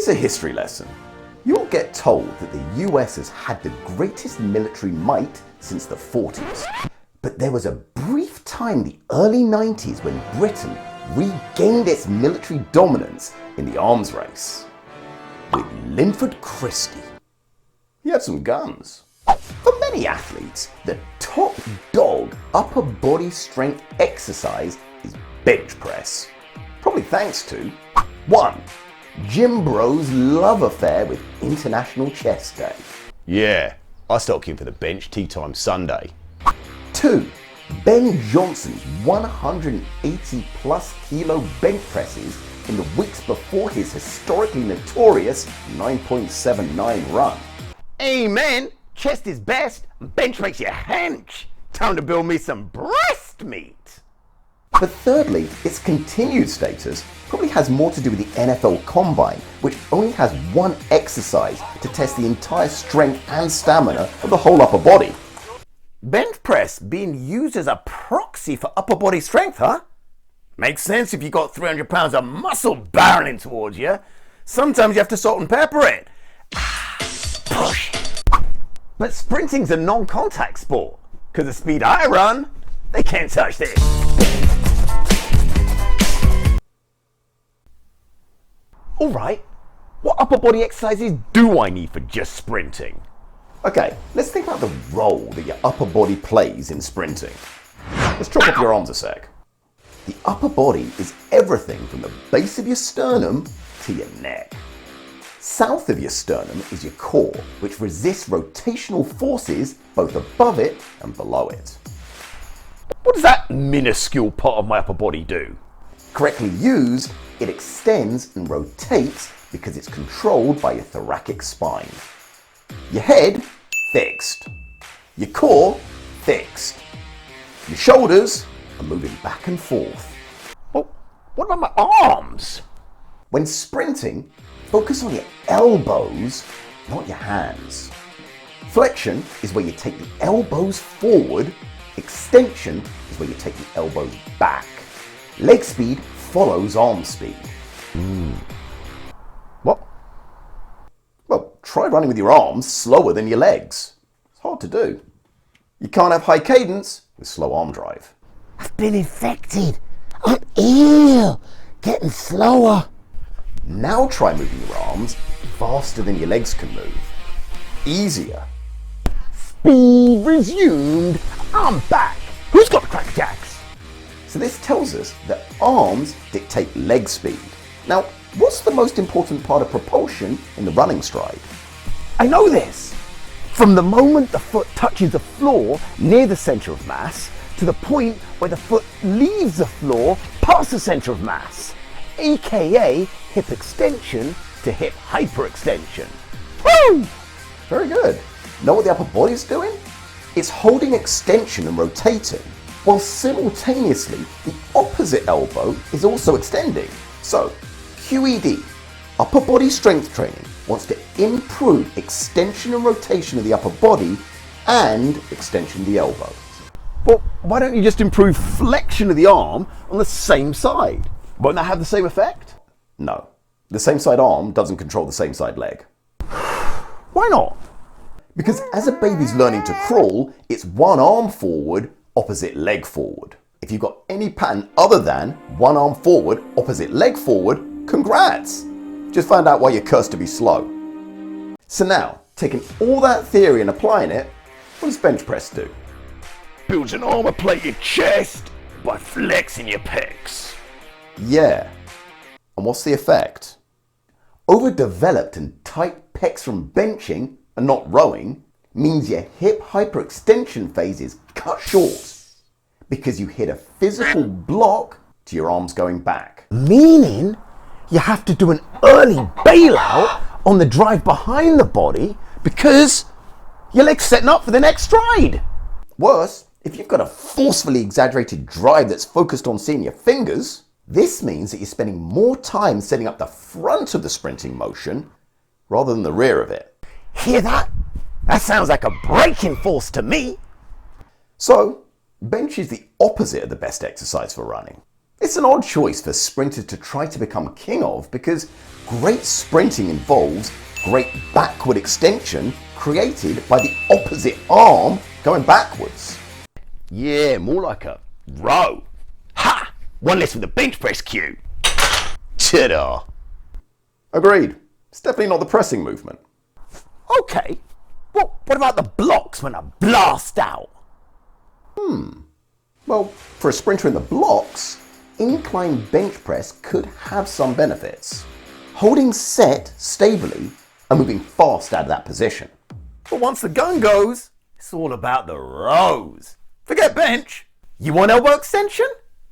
Here's a history lesson. You'll get told that the US has had the greatest military might since the 40s. But there was a brief time in the early 90s when Britain regained its military dominance in the arms race. With Linford Christie. He had some guns. For many athletes, the top dog upper body strength exercise is bench press. Probably thanks to 1. Jim Bro's love affair with International Chest Day. Yeah, I stopped in for the bench tea time Sunday. 2. Ben Johnson's 180 plus kilo bench presses in the weeks before his historically notorious 9.79 run. Amen! Chest is best, bench makes you hench. Time to build me some breast meat. But thirdly, its continued status probably has more to do with the NFL Combine, which only has one exercise to test the entire strength and stamina of the whole upper body. Bench press being used as a proxy for upper body strength, huh? Makes sense if you got 300 pounds of muscle barreling towards you. Sometimes you have to salt and pepper it. Push. But sprinting's a non-contact sport. Because the speed I run, they can't touch this. Alright, what upper body exercises do I need for just sprinting? Okay, let's think about the role that your upper body plays in sprinting. Let's chop off your arms a sec. The upper body is everything from the base of your sternum to your neck. South of your sternum is your core, which resists rotational forces both above it and below it. What does that minuscule part of my upper body do? Correctly used, it extends and rotates because it's controlled by your thoracic spine. Your head, fixed. Your core, fixed. Your shoulders are moving back and forth. Well, what about my arms? When sprinting, focus on your elbows, not your hands. Flexion is where you take the elbows forward. Extension is where you take the elbows back. Leg speed follows arm speed. What? Well, try running with your arms slower than your legs. It's hard to do. You can't have high cadence with slow arm drive. I've been infected. I'm ill. Getting slower. Now try moving your arms faster than your legs can move. Easier. Speed resumed. I'm back. Who's got the cracker jacks? So this tells us that arms dictate leg speed. Now, what's the most important part of propulsion in the running stride? I know this. From the moment the foot touches the floor near the center of mass to the point where the foot leaves the floor past the center of mass, aka hip extension to hip hyperextension. Woo! Very good. Know what the upper body's doing? It's holding extension and rotating, while simultaneously the opposite elbow is also extending. So, QED, upper body strength training, wants to improve extension and rotation of the upper body and extension of the elbow. Well, why don't you just improve flexion of the arm on the same side? Won't that have the same effect? No, the same side arm doesn't control the same side leg. Why not? Because as a baby's learning to crawl, it's one arm forward, opposite leg forward. If you've got any pattern other than one arm forward, opposite leg forward, congrats! Just found out why you're cursed to be slow. So now, taking all that theory and applying it, what does bench press do? Builds an armor plated chest by flexing your pecs. Yeah. And what's the effect? Overdeveloped and tight pecs from benching and not rowing means your hip hyperextension phase is cut short because you hit a physical block to your arms going back. Meaning you have to do an early bailout on the drive behind the body because your leg's setting up for the next stride. Worse, if you've got a forcefully exaggerated drive that's focused on seeing your fingers, this means that you're spending more time setting up the front of the sprinting motion rather than the rear of it. Hear that? That sounds like a braking force to me. So, bench is the opposite of the best exercise for running. It's an odd choice for sprinters to try to become king of because great sprinting involves great backward extension created by the opposite arm going backwards. Yeah, more like a row. Ha! One less with the bench press cue. Ta-da! Agreed. It's definitely not the pressing movement. Okay. Well, what about the blocks when I blast out? Well, for a sprinter in the blocks, incline bench press could have some benefits. Holding set stably and moving fast out of that position. But once the gun goes, it's all about the rows. Forget bench. You want elbow extension?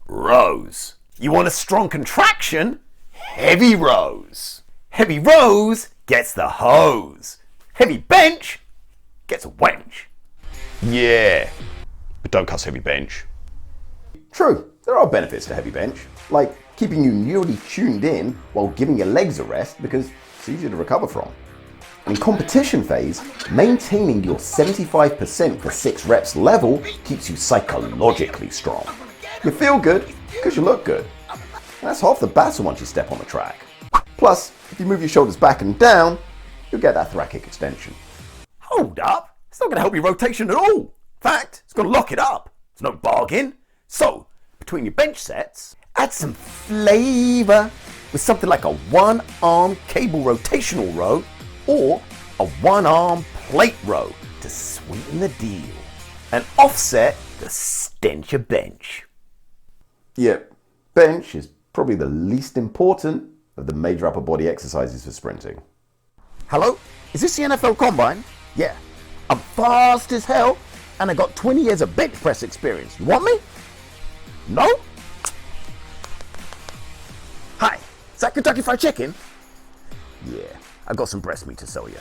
Rows. You want a strong contraction? Heavy rows. Heavy rows gets the hose. Heavy bench gets a wench. Yeah, but don't cuss heavy bench. True, there are benefits to heavy bench, like keeping you neurally tuned in while giving your legs a rest because it's easier to recover from. In competition phase, maintaining your 75% for 6 reps level keeps you psychologically strong. You feel good because you look good. That's half the battle once you step on the track. Plus, if you move your shoulders back and down, you'll get that thoracic extension. Hold up. It's not going to help your rotation at all. In fact, it's going to lock it up. It's no bargain. So, between your bench sets, add some flavor with something like a one-arm cable rotational row or a one-arm plate row to sweeten the deal and offset the stench of bench. Yep, bench is probably the least important of the major upper body exercises for sprinting. Hello? Is this the NFL Combine? Yeah. I'm fast as hell and I got 20 years of bench press experience. You want me? No? Hi, is that Kentucky Fried Chicken? Yeah, I got some breast meat to sell you.